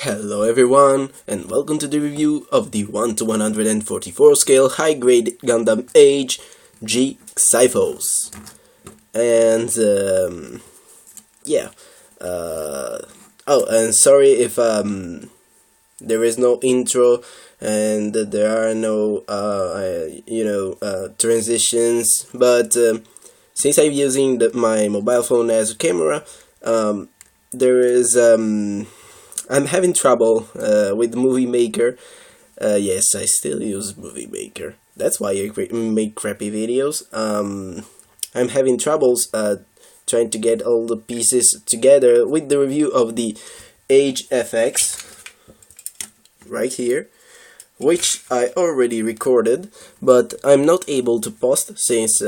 Hello everyone, and welcome to the review of the 1 to 144 scale high-grade Gundam Age G-Xiphos. And, yeah. And sorry if, there is no intro and there are no, transitions, but, since I'm using my mobile phone as a camera, there is, I'm having trouble with Movie Maker. Yes, I still use Movie Maker. That's why I make crappy videos. I'm having troubles trying to get all the pieces together with the review of the G-Xiphos right here, which I already recorded, but I'm not able to post since,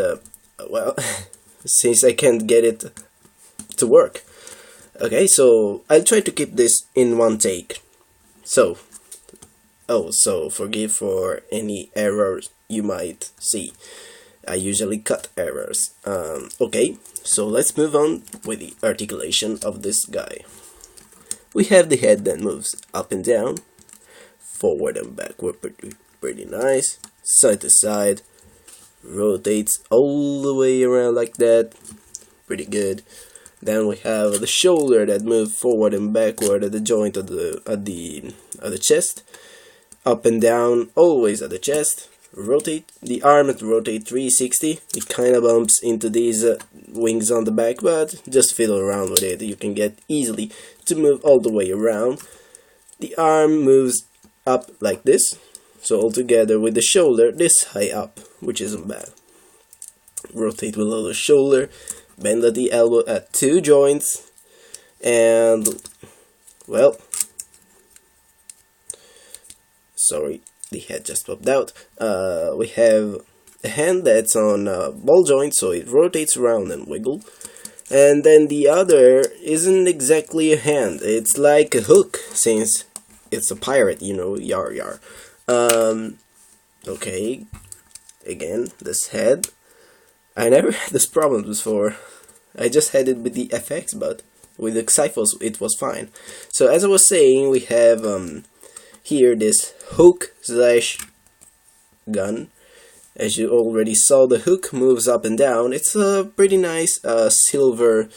since I can't get it to work. Okay, so I'll try to keep this in one take. So forgive for any errors you might see. I usually cut errors. Okay, so let's move on with the articulation of this guy. We have the head that moves up and down, forward and backward, pretty nice. Side to side, rotates all the way around like that, pretty good. Then we have the shoulder that moves forward and backward at the joint of the chest, up and down, always at the chest. Rotate the arm, rotate 360. It kind of bumps into these wings on the back, but just fiddle around with it. You can get easily to move all the way around. The arm moves up like this, so altogether with the shoulder this high up, which isn't bad. Rotate below the shoulder. Bend at the elbow at two joints, and, well, sorry, the head just popped out. We have a hand that's on a ball joint, so it rotates around and wiggle. And then the other isn't exactly a hand, it's like a hook, since it's a pirate, you know, yar yar. Okay, again, this head. I never had this problem before. I just had it with the FX, but with the Xiphos it was fine. So as I was saying, we have here this hook slash gun. As you already saw, the hook moves up and down. It's a pretty nice silver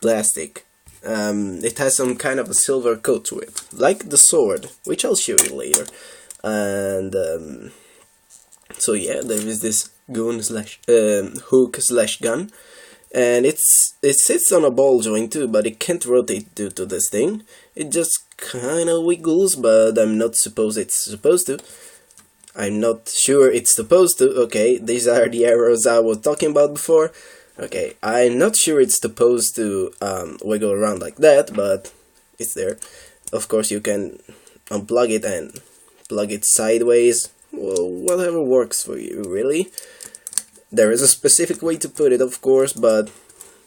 plastic. It has some kind of a silver coat to it, like the sword, which I'll show you later. And so yeah, there is this gun slash hook slash gun, and it sits on a ball joint too, but it can't rotate due to this thing. It just kind of wiggles, but I'm not supposed it's supposed to. I'm not sure it's supposed to. Okay, these are the arrows I was talking about before. Okay, I'm not sure it's supposed to wiggle around like that, but it's there. Of course, you can unplug it and plug it sideways. Well, whatever works for you, really. There is a specific way to put it, of course, but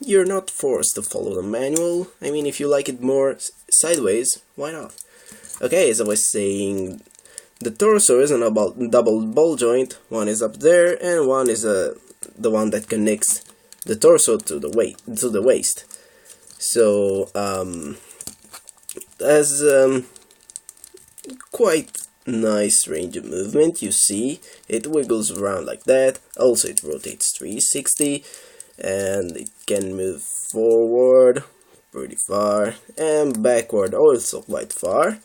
you're not forced to follow the manual. I mean, if you like it more sideways, why not? Okay, as I was saying, the torso isn't a double ball joint. One is up there, and one is the one that connects the torso to the waist. So, as quite nice range of movement. You see it wiggles around like that. Also it rotates 360, and it can move forward pretty far and backward also quite far.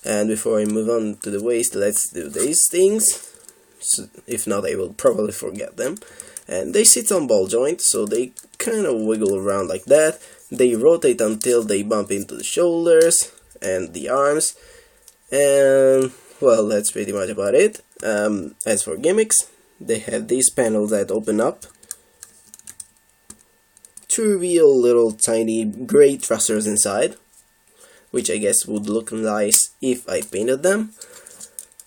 And before I move on to the waist, let's do these things. So, if not, I will probably forget them. And they sit on ball joints, so they kind of wiggle around like that. They rotate until they bump into the shoulders and the arms, and well, that's pretty much about it. As for gimmicks, they have these panels that open up to reveal little tiny gray thrusters inside, which I guess would look nice if I painted them.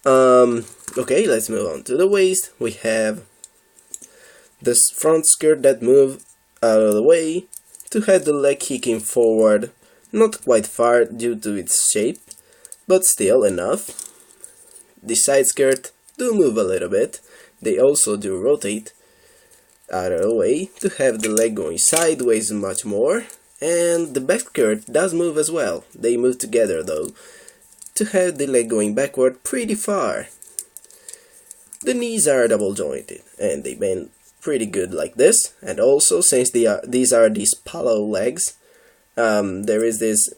Okay, let's move on to the waist. We have this front skirt that moves out of the way to have the leg kicking forward, not quite far due to its shape, but still enough. The side skirt do move a little bit. They also do rotate out of the way to have the leg going sideways much more. and the back skirt does move as well. They move together though, to have the leg going backward pretty far. The knees are double jointed, and they bend pretty good like this, and also since these are these polo legs, there is this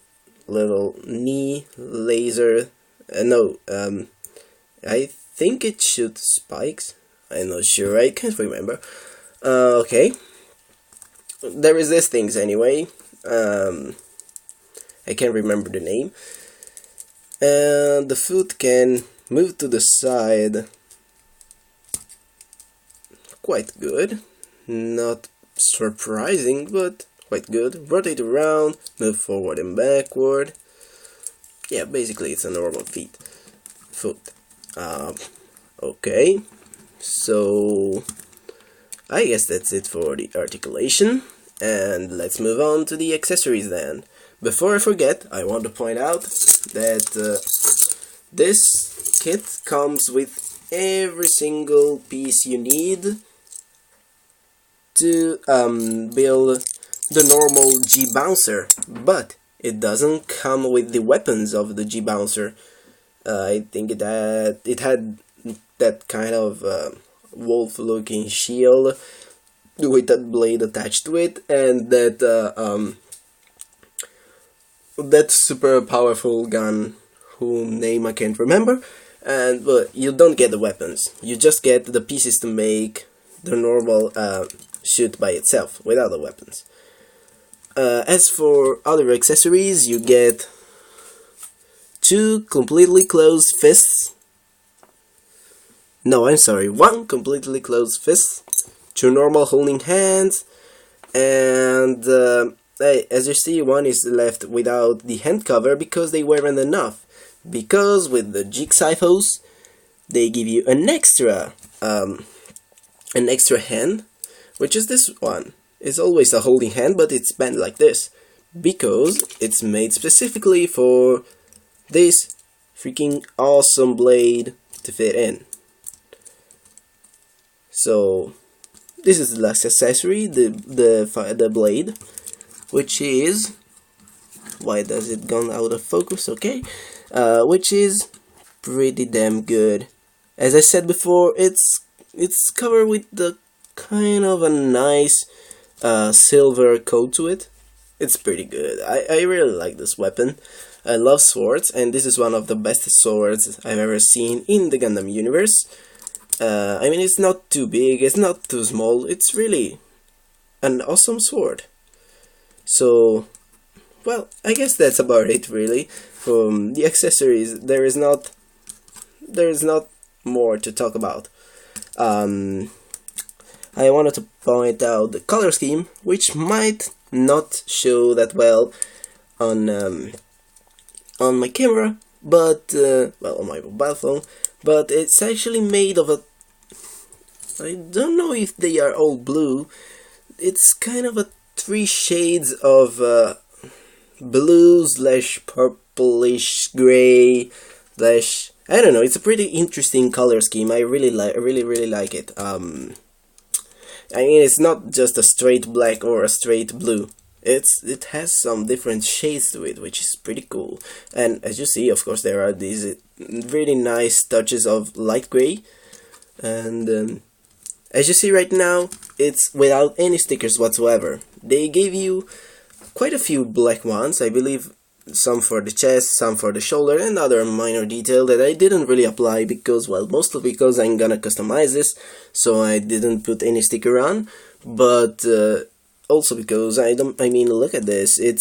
little knee laser, I think it shoots spikes, I'm not sure, I can't remember. Okay, there is these things anyway, I can't remember the name, and the foot can move to the side quite good, not surprising, but quite good. Rotate around, move forward and backward. Yeah, basically it's a normal foot. Okay, so I guess that's it for the articulation, and let's move on to the accessories then. Before I forget, I want to point out that this kit comes with every single piece you need to build the normal G-Bouncer, but it doesn't come with the weapons of the G-Bouncer. I think it had that kind of wolf-looking shield with that blade attached to it, and that super powerful gun whose name I can't remember. But you don't get the weapons, you just get the pieces to make the normal shoot by itself without the weapons. As for other accessories, you get 2 completely closed fists. No, I'm sorry, 1 completely closed fist, 2 normal holding hands, and as you see, 1 is left without the hand cover because they weren't enough. Because with the G-Xiphos, they give you an extra hand, which is this one. It's always a holding hand, but it's bent like this because it's made specifically for this freaking awesome blade to fit in. So this is the last accessory, the blade, which is, why does it gone out of focus? Okay, which is pretty damn good. As I said before, it's covered with the kind of a nice silver coat to it. It's pretty good. I really like this weapon. I love swords, and this is one of the best swords I've ever seen in the Gundam universe. I mean, it's not too big, it's not too small, it's really an awesome sword. So, well, I guess that's about it really. From the accessories, there is not more to talk about. I wanted to point out the color scheme, which might not show that well on my camera, but well, on my mobile phone. But it's actually made of a, I don't know if they are all blue. It's kind of a 3 shades of blue / purplish gray / I don't know. It's a pretty interesting color scheme. I really like it. I mean, it's not just a straight black or a straight blue. It has some different shades to it, which is pretty cool. And as you see, of course, there are these really nice touches of light gray. And as you see right now, it's without any stickers whatsoever. They gave you quite a few black ones, I believe. Some for the chest, some for the shoulder, and other minor detail that I didn't really apply because, well, mostly because I'm gonna customize this, so I didn't put any sticker on, but also because I mean, look at this, it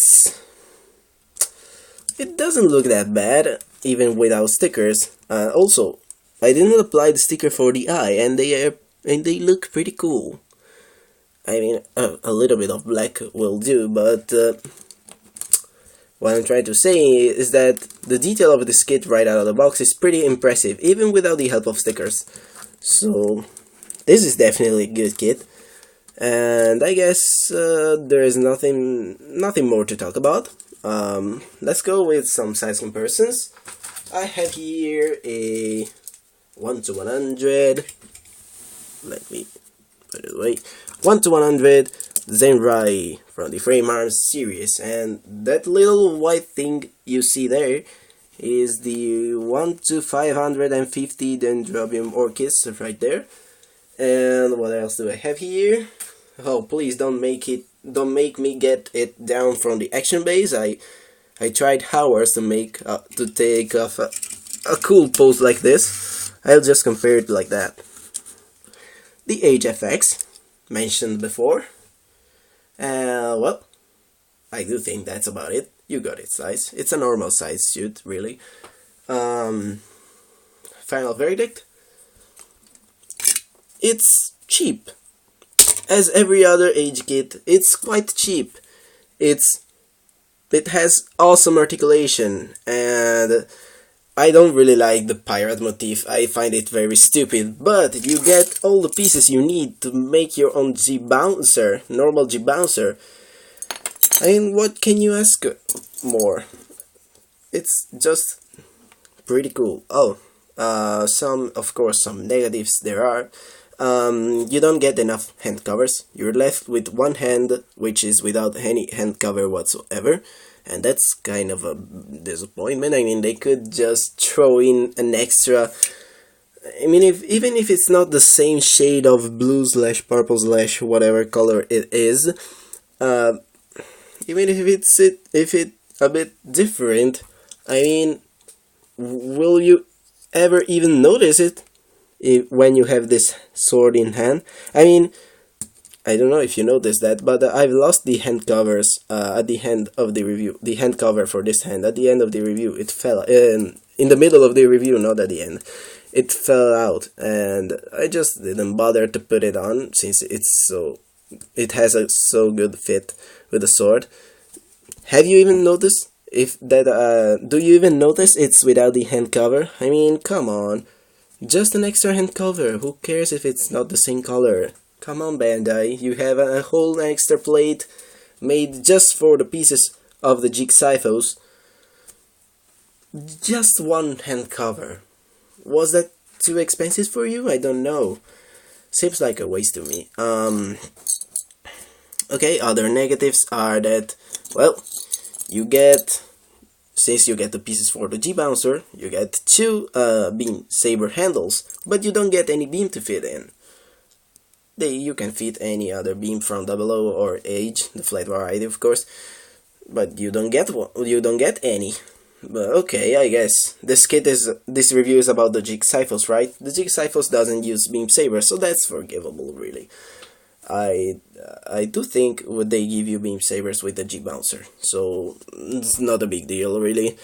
doesn't look that bad, even without stickers. Also, I didn't apply the sticker for the eye, and they look pretty cool. I mean, a little bit of black will do, but what I'm trying to say is that the detail of this kit right out of the box is pretty impressive, even without the help of stickers. So, this is definitely a good kit. And I guess there is nothing more to talk about. Let's go with some size comparisons. I have here a 1:100. Let me put it away. 1:100 Zenrai from the Frame Arms series, and that little white thing you see there is the 1 to 550 Dendrobium orchids right there. And what else do I have here? Oh, please don't make me get it down from the action base. I tried hours to take off a cool pose like this. I'll just compare it like that. The G-Xiphos mentioned before. Well, I do think that's about it. You got its size. It's a normal size suit, really. Final verdict? It's cheap. As every other age kit, it's quite cheap. It has awesome articulation, and I don't really like the pirate motif. I find it very stupid, but you get all the pieces you need to make your own G-Bouncer, normal G-Bouncer. I mean, what can you ask more? It's just pretty cool. Oh, of course, some negatives there are. You don't get enough hand covers. You're left with one hand, which is without any hand cover whatsoever, and that's kind of a disappointment. I mean, they could just throw in an extra. I mean, even if it's not the same shade of blue / purple / whatever color it is, even if it's a bit different, I mean, will you ever even notice it when you have this sword in hand? I mean, I don't know if you noticed that, but I've lost the hand covers at the end of the review. The hand cover for this hand at the end of the review, it fell in the middle of the review, not at the end. It fell out, and I just didn't bother to put it on since it has a so good fit with the sword. Have you even noticed do you even notice it's without the hand cover? I mean, come on. Just an extra hand cover. Who cares if it's not the same color? Come on, Bandai. You have a whole extra plate made just for the pieces of the G-Xiphos. Just one hand cover. Was that too expensive for you? I don't know. Seems like a waste to me. Okay, other negatives are that, well, since you get the pieces for the G-Bouncer, you get 2 beam saber handles, but you don't get any beam to fit in. You can fit any other beam from Double O or Age, the flat variety of course, but you don't get one. You don't get any. But okay, I guess this review is about the G-Xiphos, right? The G-Xiphos doesn't use beam saber, so that's forgivable, really. I do think would they give you beam sabers with the G-Bouncer, so it's not a big deal, really.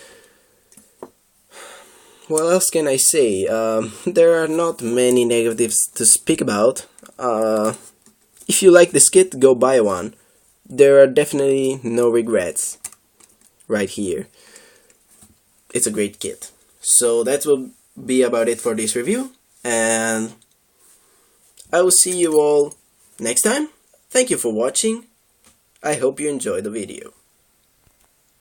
What else can I say? There are not many negatives to speak about. If you like this kit, go buy one. There are definitely no regrets right here. It's a great kit. So that will be about it for this review, and I will see you all next time. Thank you for watching. I hope you enjoyed the video.